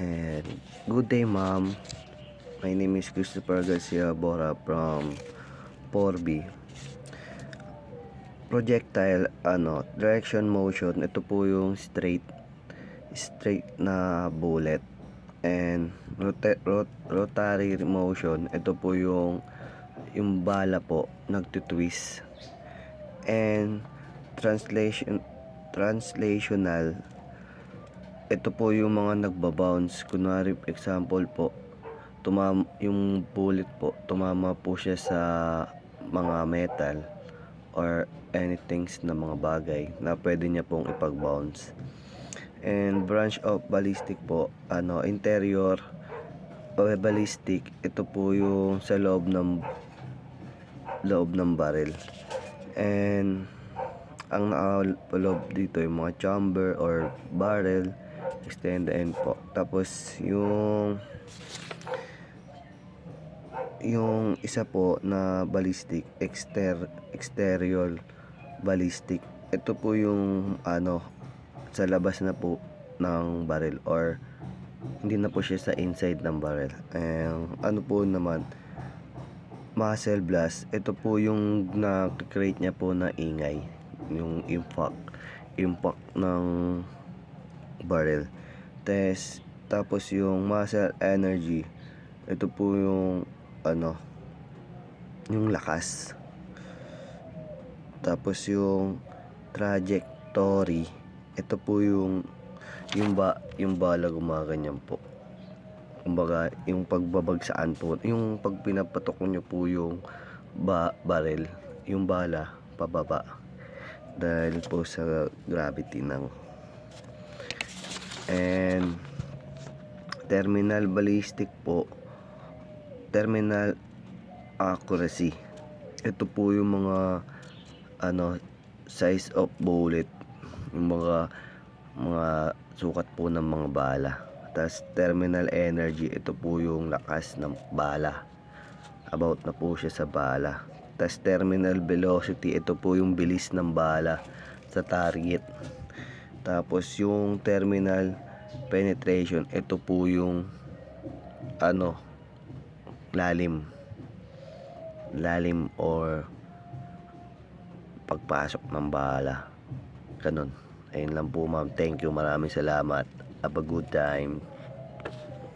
And good day, ma'am. My name is Christopher Garcia Bora from 4B. Projectile, direction motion. Ito po yung straight na bullet. And rotary motion. Ito po yung bala po nagtutwist. And translational, ito po yung mga nagbabounce. Kunwari example po, yung bullet po tumama po siya sa mga metal or anything na mga bagay na pwede niya pong ipag-bounce. And branch of ballistic po, interior ballistic, ito po yung sa loob ng barrel. And ang nakaloob dito yung mga chamber or barrel, extend end po. Tapos yung isa po na ballistic, exterior ballistic, ito po yung sa labas na po ng barrel or hindi na po siya sa inside ng barrel. Po naman, muzzle blast, ito po yung na-create niya po na ingay, yung impact ng barrel. Tapos yung muzzle energy, ito po yung yung lakas. Tapos yung trajectory, ito po yung bala gumaganyan po. Kumbaga, yung pagbabagsaan po, yung pag pinapatok nyo po yung barrel, yung bala pababa dahil po sa gravity ng. And terminal ballistic po, terminal accuracy, ito po yung mga size of bullet, yung mga sukat po ng mga bala. Tas terminal energy, ito po yung lakas ng bala, about na po siya sa bala. Tas terminal velocity, ito po yung bilis ng bala sa target. Tapos yung terminal penetration, ito po yung lalim or pagpasok ng bala, ganun. Ayun lang po, ma'am. Thank you, maraming salamat. Have a good time.